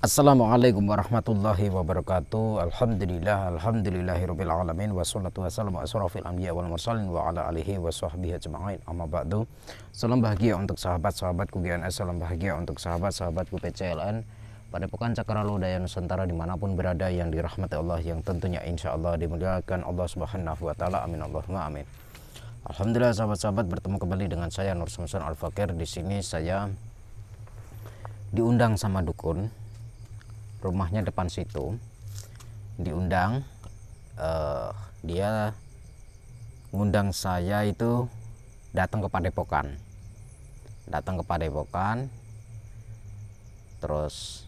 Assalamualaikum warahmatullahi wabarakatuh. Alhamdulillahirabbil alamin wassalatu wassalamu ala asrofil anbiya wal mursalin wa ala alihi wa sahbihi ajma'in. Amma ba'du. Salam bahagia untuk sahabat-sahabatku GNS, salam bahagia untuk sahabat-sahabatku PCLN. Padepokan Cakralodaya Nusantara dimanapun berada yang dirahmati Allah, yang tentunya insya Allah dimuliakan Allah Subhanahu wa taala. Amin Allahumma amin. Alhamdulillah sahabat-sahabat, bertemu kembali dengan saya Nur Samsun Al-Fakir. Di sini saya diundang sama dukun, rumahnya depan situ, diundang. Dia ngundang saya itu datang ke Padepokan, terus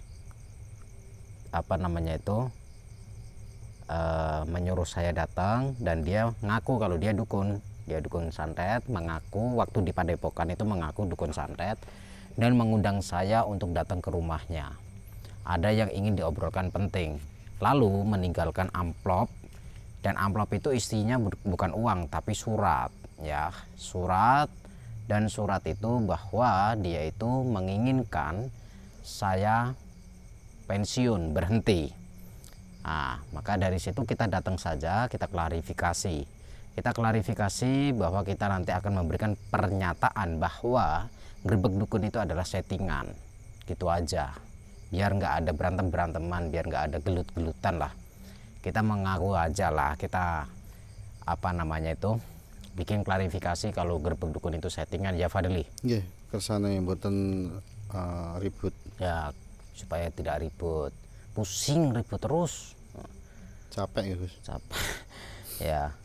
menyuruh saya datang, dan dia ngaku kalau dia dukun santet, mengaku waktu di Padepokan itu mengaku dukun santet, dan mengundang saya untuk datang ke rumahnya. Ada yang ingin diobrolkan penting, lalu meninggalkan amplop, dan amplop itu isinya bukan uang tapi surat, ya, surat. Dan surat itu bahwa dia itu menginginkan saya pensiun, berhenti. Nah, maka dari situ kita datang saja, kita klarifikasi bahwa kita nanti akan memberikan pernyataan bahwa gerbek dukun itu adalah settingan, gitu aja, biar nggak ada berantem-beranteman, biar nggak ada gelut-gelutan lah. Kita mengaku aja lah, kita bikin klarifikasi kalau gerbek dukun itu settingan, ya Fadli. Nggih, kersane mboten ribut. Ya, supaya tidak ribut, pusing ribut terus. Capek ya, Gus. Capek. Ya.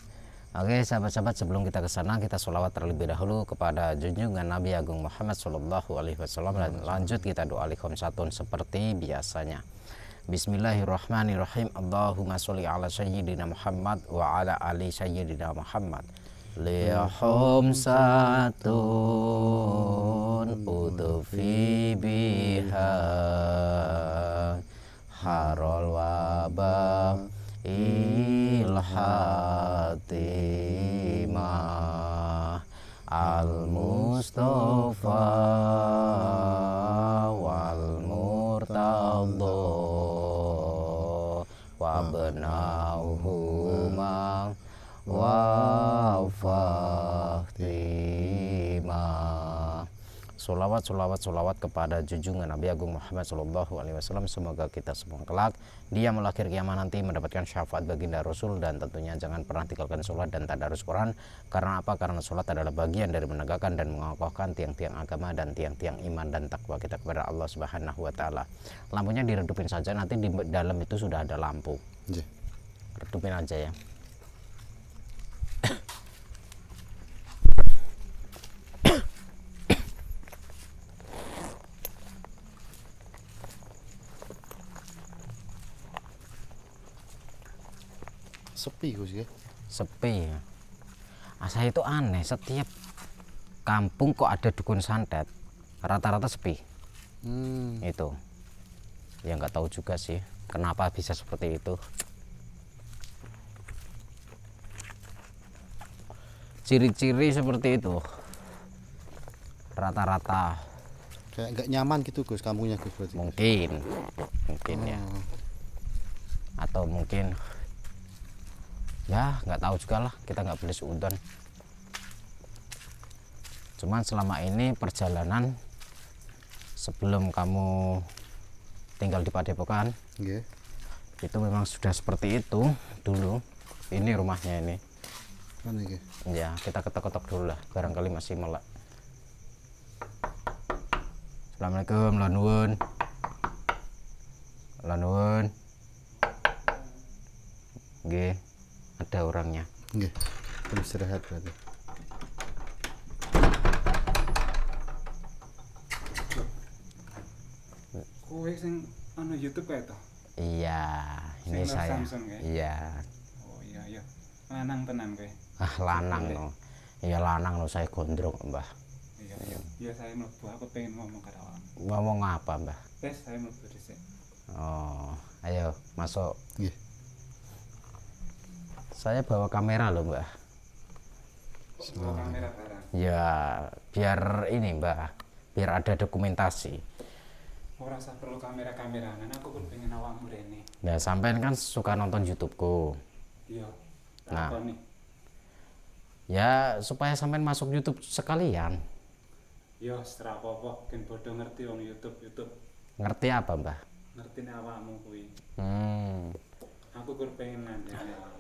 Oke sahabat-sahabat, sebelum kita ke sana, kita sholawat terlebih dahulu kepada junjungan Nabi Agung Muhammad Shallallahu Alaihi Wasallam, dan lanjut kita doa likhomsatun seperti biasanya. Bismillahirrahmanirrahim. Allahumma sholli ala sayyidina Muhammad wa ala ali sayyidina Muhammad. Likhomsatun utufi biha harol wabah ilhatimah al-mustafa wal murtadha wa benauhuma wa fatimah. Solawat kepada junjungan Nabi Agung Muhammad Sallallahu Alaihi Wasallam. Semoga kita semua kelak dia melahir kiamat nanti mendapatkan syafaat baginda Rasul, dan tentunya jangan pernah tinggalkan sholat dan tadarus Quran. Karena apa? Karena sholat adalah bagian dari menegakkan dan mengokohkan tiang-tiang agama dan tiang-tiang iman dan takwa kita kepada Allah Subhanahu Wa Taala. Lampunya diredupin saja, nanti di dalam itu sudah ada lampu. Redupin aja ya. Sepi, Gus ya. Sepi ya. Saya itu aneh, setiap kampung kok ada dukun santet, rata-rata sepi. Itu ya, nggak tahu juga sih kenapa bisa seperti itu. Ciri-ciri seperti itu rata-rata Kayak nggak nyaman gitu, Gus, kampungnya, Gus, berarti. mungkin ya, atau mungkin ya nggak tahu juga lah, kita nggak boleh seudon. Cuman selama ini perjalanan sebelum kamu tinggal di Padepokan, itu memang sudah seperti itu dulu. Ini rumahnya ini. Ya, kita ketok-ketok dulu lah, barangkali masih melek. Assalamualaikum, lanuwun. Nggih, ada orangnya. Nggih. Istirahat berarti. Kowe sing ana YouTube kae to? Iya, ini Sing saya. Samsung, ya? Iya. Oh iya. Lanang tenan kowe. Lanang no. Iya lanang no, saya gondrong, Mbah. Iya, saya mlebu, aku pengen ngomong karo awak. Ngomong apa, Mbah? Tes saya mlebu dhisik. Oh, ayo masuk. Nggih. Saya bawa kamera loh, Mbah. Bawa kamera barang. Ya biar ini mbah, biar ada dokumentasi. Ora usah perlu kamera-kameraan, aku pun pengen awakmu rene. Nah sampean kan suka nonton YouTubeku. Iya. Nah. Apa nih? Ya supaya sampean masuk YouTube sekalian. Yo, setra apa-apa, kan bodoh ngerti wong YouTube. Ngerti apa mbah? Ngerti nek awakmu kuwi. Aku kur pengen ngandani awakmu.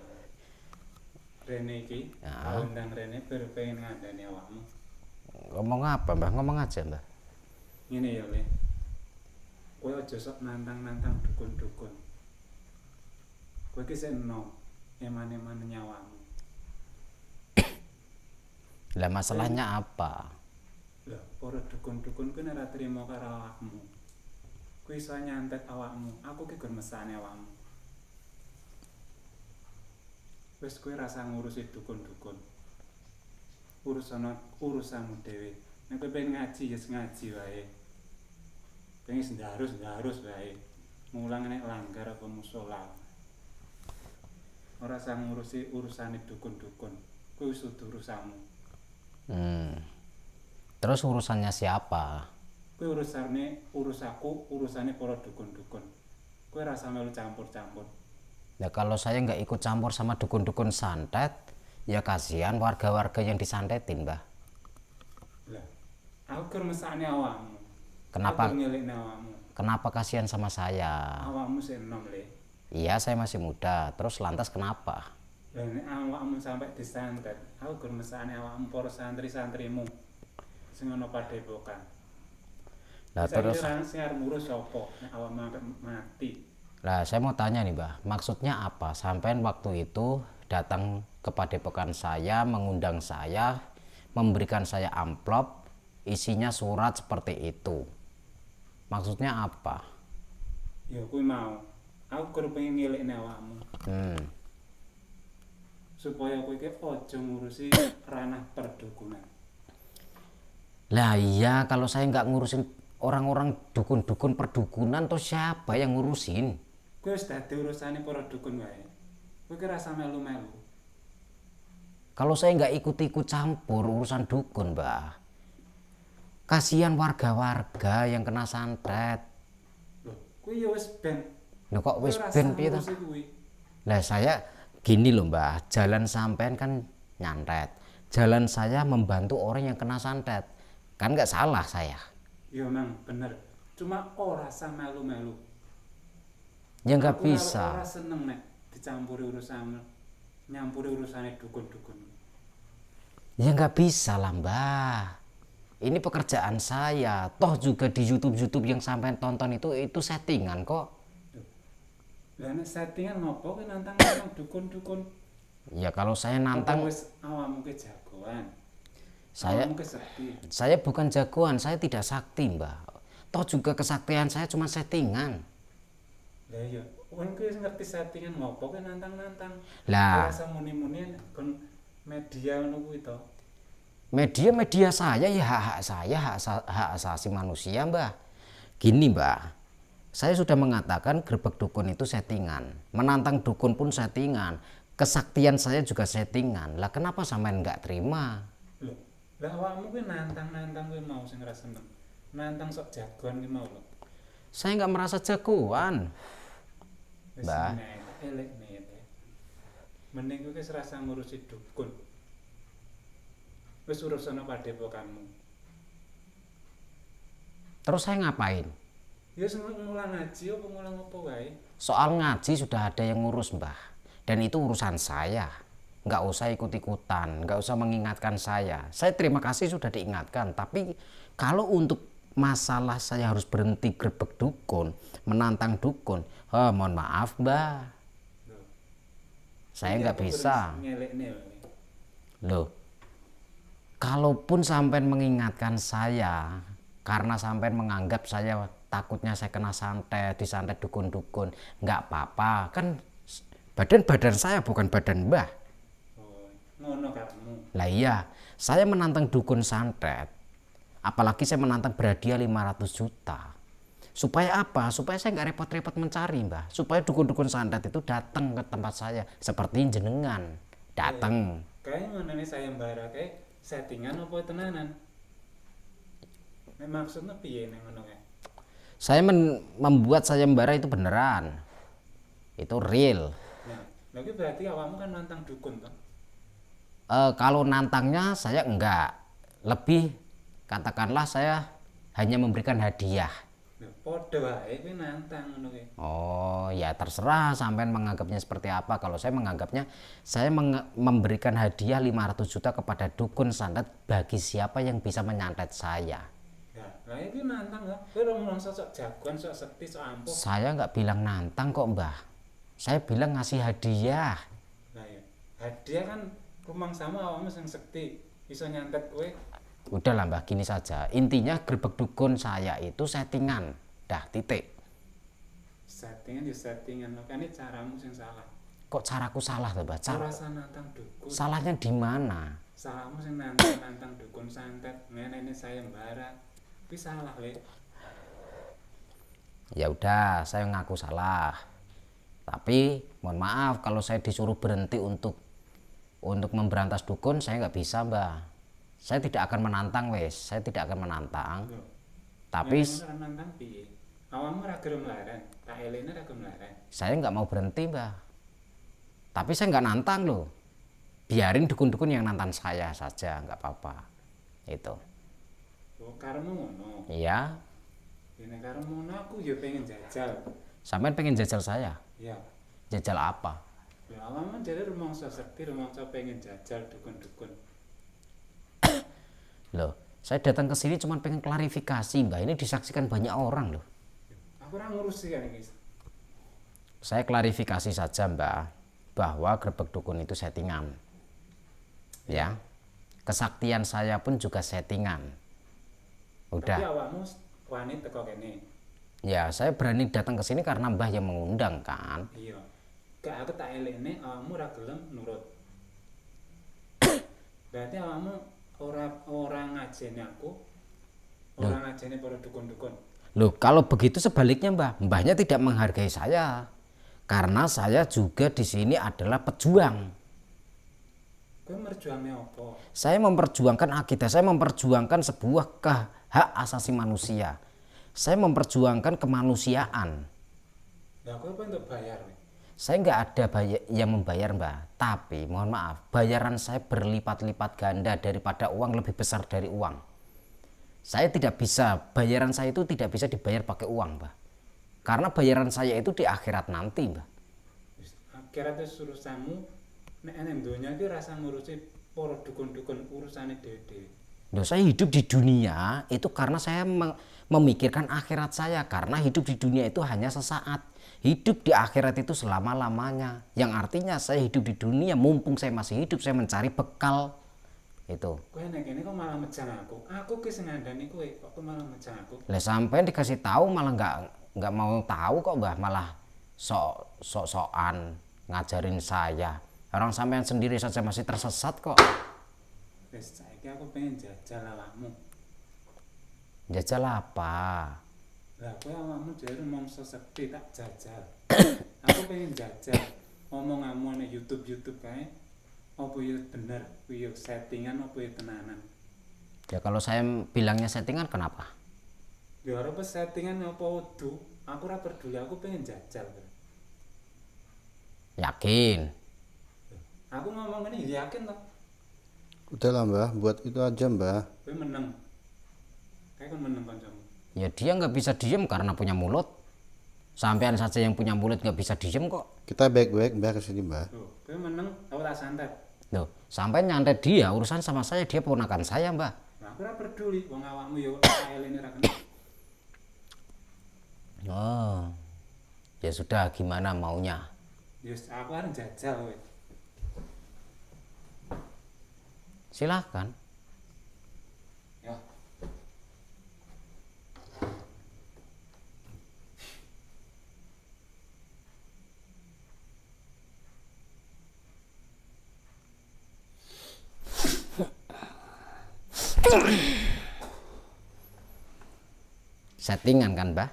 Rene iki, Ya. undang Rene pengen ngandani awakmu. Ngomong apa mbah? Ngomong aja mbah. Ngene ya, Le. Kowe aja sok nantang-nantang dukun-dukun. Kowe iki sik enom, eman-eman nyawamu. Lah masalahnya apa? Lah, para dukun-dukun kuwi ora trimo karo awakmu. Kuwi iso nyantet awakmu. Aku ki gur mesane awakmu. Wis kowe rasa ngurusi dukun-dukun. Urusanmu dhewe. Nek kowe pengen ngaji ya ngaji wae. Pengen ndarus wae. Mulang nek langgar apa musala. Ora usah ngurusi urusane dukun-dukun. Kuwi wis urusanmu. Terus urusannya siapa? Kowe urusane para dukun-dukun. Kowe rasa melu campur-campur. Ya kalau saya nggak ikut campur sama dukun-dukun santet, ya kasihan warga-warga yang disantetin mbah. Lah, aku keur mesakne awakmu. Kenapa? Aku ngelikne awakmu. Kenapa kasihan sama saya? Awakmu sik enom, Le. Iya saya masih muda, terus lantas kenapa? Lah nek awakmu sampai disantet, aku gur mesakne awakmu para santri-santrimu sing ana padepokan. Lah terus, sing arep ngurus sapa nek awakmu sampai mati? lah saya mau tanya nih mbah, maksudnya apa? Sampean waktu itu datang ke padepokan saya, mengundang saya, memberikan saya amplop, isinya surat seperti itu. Maksudnya apa? Ya kuwi mau. Aku gur pengen ngelikne awakmu supaya kowe iki aja ngurusi ranah perdukunan. Lah iya, kalau saya nggak ngurusin orang-orang dukun-dukun perdukunan, tuh siapa yang ngurusin? Kowe wis dadi urusane para dukun wae. Kowe ki rasa melu-melu. Kalau saya nggak ikut-ikut campur urusan dukun, mbah, kasihan warga-warga yang kena santet. Loh, kuwi ya wis ben. Loh kok wis Kowe rasa ben piye to? ngurusi kuwi. Lah saya gini loh mbah, jalan sampean kan nyantet, jalan saya membantu orang yang kena santet, kan nggak salah saya. Ya mang bener. Cuma ora rasa melu-melu. Ya nggak Aku bisa. ora seneng nek dicampuri urusan nyampuri urusane dukun-dukun. Ya nggak bisa lah mbah. Ini pekerjaan saya. Toh juga di YouTube yang sampean tonton itu settingan kok. Lah nek settingan ngopo ki nantang-nantang dukun-dukun? Ya kalau saya Apa nantang, wis awakmu ki jagoan. saya Awakmu ki sakti. saya bukan jagoan, saya tidak sakti mbah. Toh juga kesaktian saya cuma settingan. Lah iya, wong ki wis ngerti settingan ngopo ki nantang-nantang. Lah. Rasa muni-muni kon media ngono kuwi to. Media saya ya hak saya, hak asasi manusia mbah. Gini mbah, saya sudah mengatakan gerbek dukun itu settingan, menantang dukun pun settingan, kesaktian saya juga settingan. Lah kenapa sampean nggak terima? Lho, lah awakmu ki nantang-nantang kuwi mau sing ora seneng. Nantang sok jagoan ki mau lho. Saya nggak merasa jagoan. Wis Mbah. elek nih. Mending kowe wis rasa ngurusi dukun. Wis urusana padepokanmu. Terus saya ngapain? Ya sing ngulang ngaji apa ngulang apa wae. Soal ngaji sudah ada yang ngurus mbah, dan itu urusan saya. Nggak usah ikut-ikutan, nggak usah mengingatkan saya. Saya terima kasih sudah diingatkan, tapi kalau untuk masalah saya harus berhenti gerbek dukun, menantang dukun, mohon maaf mbah, Lho. saya Iki nggak aku bisa. terus ngelekne wae. Loh, kalaupun sampean mengingatkan saya karena sampean menganggap saya takutnya saya kena santet, disantet dukun-dukun, nggak apa-apa, kan badan saya bukan badan mbah. Oh, ngono karepmu. Lah iya, saya menantang dukun santet, apalagi saya menantang berhadiah 500 juta. Supaya apa? Supaya saya nggak repot-repot mencari mbah, supaya dukun-dukun santet itu datang ke tempat saya seperti jenengan datang. kayak ngene sayembara kayak settingan apa tenanan? Nek maksudnya piye nek ngono kae? Saya membuat sayembara itu beneran, itu real. Nah, lagi berarti awakmu kan nantang dukun toh? Kalau nantangnya saya enggak, lebih katakanlah saya hanya memberikan hadiah. Lho, padha wae kuwi nantang ngono kuwi. Oh ya terserah sampean menganggapnya seperti apa. Kalau saya menganggapnya saya memberikan hadiah 500 juta kepada dukun santet bagi siapa yang bisa menyantet saya. Ya, lah iki nantang lah. Kowe ora sok jagoan, sok sekti, sok ampuh. Saya nggak bilang nantang kok Mbah, saya bilang ngasih hadiah. Lah ya, hadiah kan rumangsamu awakmu sing sekti, iso nyantet kowe. Udah lah Mbah, gini saja, intinya gerbek dukun saya itu settingan, dah titik. Settingan ya settingan, makanya caramu sing salah. Kok caraku salah tuh Mbah? Ora usah nantang dukun. Salahnya di mana? Salahmu sing nantang dukun santet, ngene sayembara. Kuwi salah, Le. Ya udah, saya ngaku salah. Tapi mohon maaf kalau saya disuruh berhenti untuk memberantas dukun, saya nggak bisa Mbah. Saya tidak akan menantang wes, saya tidak akan menantang. Loh, Tapi ora nantang piye? Awakmu ora gelem leren, tak elene ora gelem leren. saya nggak mau berhenti Mbah. Tapi saya nggak nantang loh. Biarin dukun-dukun yang nantang saya saja, nggak apa-apa. Itu. Oh, karemu ngono. Iya, Ya nek karemu ngono aku ya pengen jajal. sampean pengen jajal saya. Ya. Jajal apa? Ya awakmu jare rumangsa sekti, rumangsa pengen jajal dukun-dukun. Loh, saya datang ke sini cuma pengen klarifikasi Mbah. Ini disaksikan banyak orang loh. Aku ora ngurusi kan iki. Saya klarifikasi saja Mbah, bahwa gerbek dukun itu settingan. Ya, kesaktian saya pun juga settingan. Tapi Udah, awakmu wani teko kene. ya saya berani datang ke sini karena Mbah yang mengundang kan. Iya. Gak aku tak elekne awakmu ora gelem nurut. Berarti awakmu ora ngajeni aku. Ora ngajeni para dukun-dukun. Loh, kalau begitu sebaliknya Mbah, Mbahnya tidak menghargai saya. Karena saya juga di sini adalah pejuang. Kowe merjuangne apa? Saya memperjuangkan akidah, saya memperjuangkan sebuah hak asasi manusia. Saya memperjuangkan kemanusiaan. Lah kowe apa untuk bayar? Saya nggak ada yang membayar Mbah, tapi mohon maaf, bayaran saya berlipat-lipat ganda daripada uang, lebih besar dari uang. Saya tidak bisa, bayaran saya itu tidak bisa dibayar pakai uang Mbah. Karena bayaran saya itu di akhirat nanti Mbah. Wis akhirat wis urusanmu, nek ning donya iki rasa ngurusi para dukun-dukun urusane dhewe-dhewe. Loh, saya hidup di dunia itu karena saya memikirkan akhirat saya, karena hidup di dunia itu hanya sesaat. Hidup di akhirat itu selama-lamanya. Yang artinya saya hidup di dunia, mumpung saya masih hidup, saya mencari bekal. Itu. Kowe nek kene kok malah mejang aku. Aku ki sing ngandani kowe, kok kowe malah mejang aku. Lah sampai dikasih tahu malah nggak mau tahu kok Mbah, malah sok-sokan ngajarin saya. Orang sampean sendiri saja masih tersesat kok. Wis saiki aku pengen jajal awakmu. Jajal apa? Lah kowe awakmu jare mangsa sekti tak jajal. Aku pengen jajal. Omonganmu nek YouTube kae apa ya bener kuwi ya settingan apa ya tenanan. Ya kalau saya bilangnya settingan kenapa? Ya ora apa settingan apa udu. Aku ora peduli, aku pengen jajal. Yakin? Aku ngomong ini yakin toh. Udahlah Mbah, buat itu aja Mbah. Kowe meneng. Kayak kan meneng kancamu. Ya dia nggak bisa diem karena punya mulut. Sampean saja yang punya mulut nggak bisa diem kok. Kita baik-baik Mbah kesini Mbah. Loh, kowe meneng aku tak santet. Loh, sampai nyantet dia, urusan sama saya, dia ponakan saya Mbah. Nah, aku ora peduli wong awakmu ya elene ra kena. Oh, ya sudah, gimana maunya? Yes, aku arep jajal kowe. Silahkan. Ya. Settingan kan Mbah?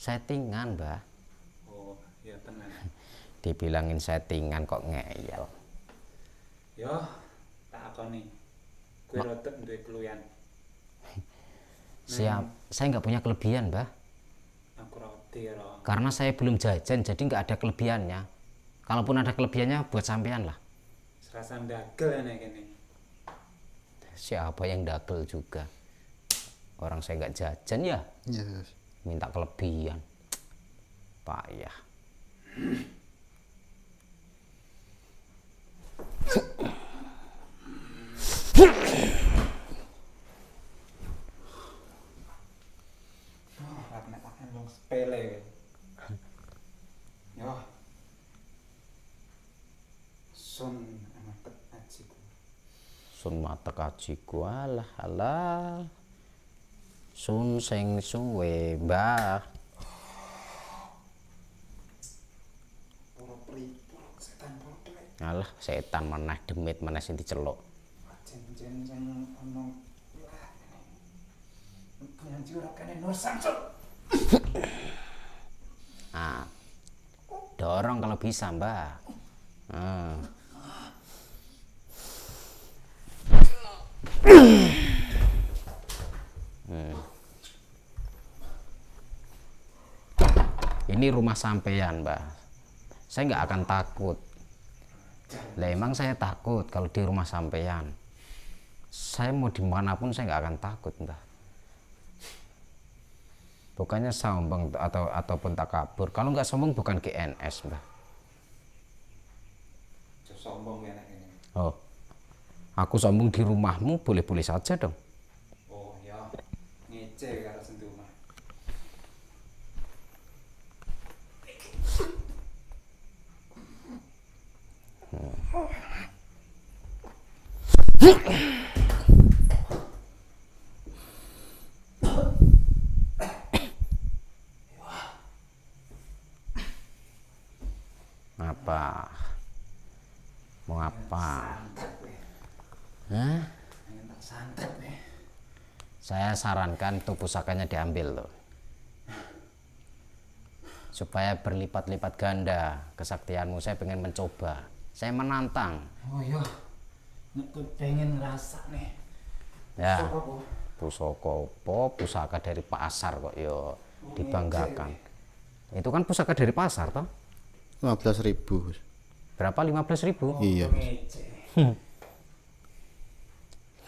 Settingan Mbah. Oh, ya tenang. Dibilangin settingan kok ngeyel. Yo, tak akoni. Kowe rodok duwe keluyan. Siap, saya nggak punya kelebihan, Mbah. Aku roti ora. Karena saya belum jajan, jadi nggak ada kelebihannya. Kalaupun ada kelebihannya, buat sampean lah. Serasa ndagel nek kene. Siapa yang dagel juga? Orang saya nggak jajan ya, Iya. minta kelebihan. Payah. Karena akan long sepele. Yo. Sun anak ajiku. Sun mata kajiku, alah alah. Sun sing suwe, Mbah. Puro pripur setan potlek. Alah, setan meneh demit meneh sing diceluk. Jen-jen sing ono ngaji ora kene Nur Samsul. Ah. Dorong kalau bisa, Mbah. Ini rumah sampean, Mbah. Saya nggak akan takut. Lah emang saya takut kalau di rumah sampean. Saya mau dimanapun saya nggak akan takut, Mbah. Bukannya sombong ataupun takabur. Kalau nggak sombong bukan GNS, Mbah. Sombong enak ini. Oh, aku sombong di rumahmu boleh-boleh saja dong. Oh ya, ngece karo senduma. Apa? Mau apa? Hah? Pengen tak santet nih. Saya sarankan tuh pusakanya diambil loh. Supaya berlipat-lipat ganda kesaktianmu. Saya pengen mencoba. Saya menantang. Oh iya, nek pengen ngerasa nih. Ya, pusaka apa? Pusaka dari pasar kok yo dibanggakan. Itu kan pusaka dari pasar toh? 15.000. Berapa? 15.000? Iya. Ngece.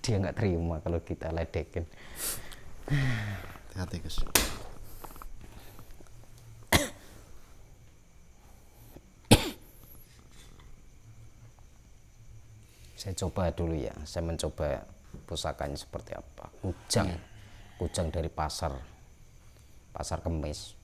Dia nggak terima kalau kita ledekin. Hati-hati, Gus. Saya coba dulu ya. Saya mencoba pusakanya seperti apa. Kujang dari pasar Kemis.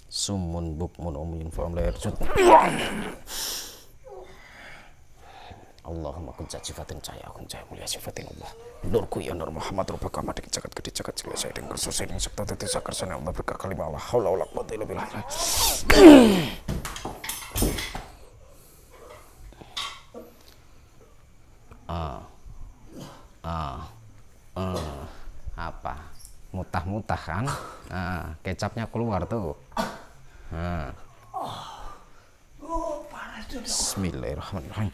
Sumun bukmun umyun fahum la yarjud. Allahumma kun sifatin cahaya kun cahaya mulia sifatin Allah. Nurku ya nur Muhammad rabbaka madik jagat gede jagat segala saya dengan susah ini serta titi sakar sana Allah berkah kalimah Allah haula wala quwwata illa billah. Apa? Mutah-mutah kan? Kecapnya keluar tuh. Bismillahirrahmanirrahim.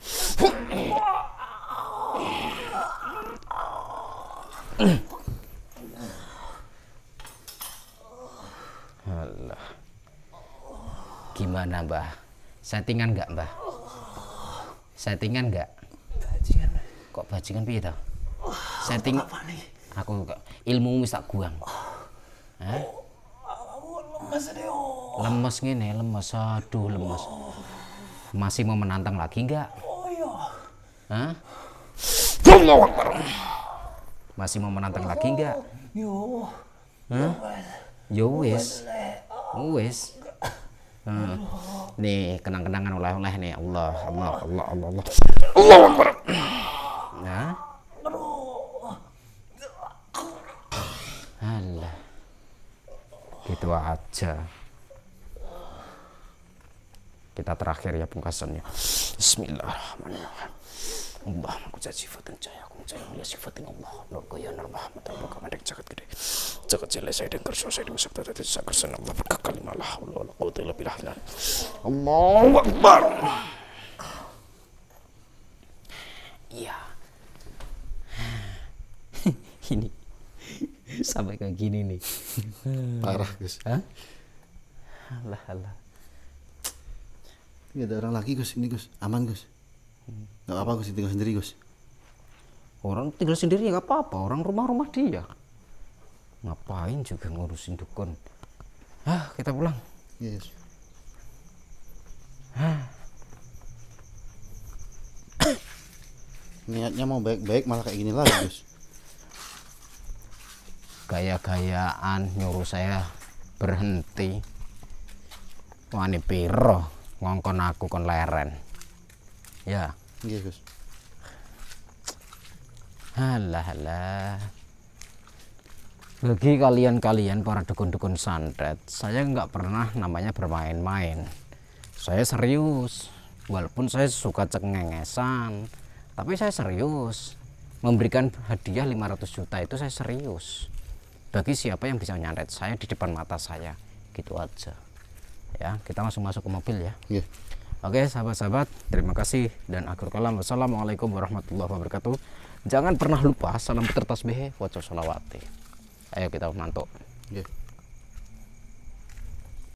Allah. Gimana, Mbah? Settingan nggak, Mbah? Settingan nggak? Bajingan. Kok bajingan piye toh? Setting Apa nih? aku ilmu wis tak guang. Hah? Lemes deh. Lemes ngene, lemes. Aduh, lemes. Masih mau menantang lagi nggak? Oh iya. Hah? Masih mau menantang lagi nggak? Yo. Hah? Yo wis. Wis. Nih kenang-kenangan oleh-oleh nih. Allah Akbar. Nah. Alah. Gitu aja. Kita terakhir ya pungkasannya. Bismillahirrahmanirrahim. Allah maha sifatun cahaya aku cahaya mulia sifatin Allah nur kaya nur rahmat Allah kamandek jagat gede jagat jele saya dan kerso saya dimasak tata sakar sana Allah berkakal malah Allah la quwwata illa billah Allahu akbar. Iya. Ini sampai kayak gini nih. Parah Gus. Hah? Allah. Ini ada orang lagi Gus, ini Gus, aman Gus. Gak apa-apa Gus, tinggal sendiri Gus. Orang tinggal sendiri ya gak apa-apa, orang rumah dia. Ngapain juga ngurusin dukun. Kita pulang. Yes. Niatnya mau baik-baik malah kayak gini lagi Gus. Gaya-gayaan nyuruh saya berhenti. Wani piro ngongkon aku kon leren. Ya. Iya Gus. Halah. Bagi kalian para dukun-dukun santet, saya nggak pernah namanya bermain-main. Saya serius, walaupun saya suka cengengesan, tapi saya serius. Memberikan hadiah 500 juta itu saya serius. Bagi siapa yang bisa nyantet saya di depan mata saya, gitu aja. Ya, kita langsung masuk ke mobil ya. Iya. Oke, sahabat-sahabat, terima kasih dan akhir kalam. Wassalamualaikum warahmatullahi wabarakatuh. Jangan pernah lupa salam bertasbih, waca sholawati. Ayo kita mantuk. Iya.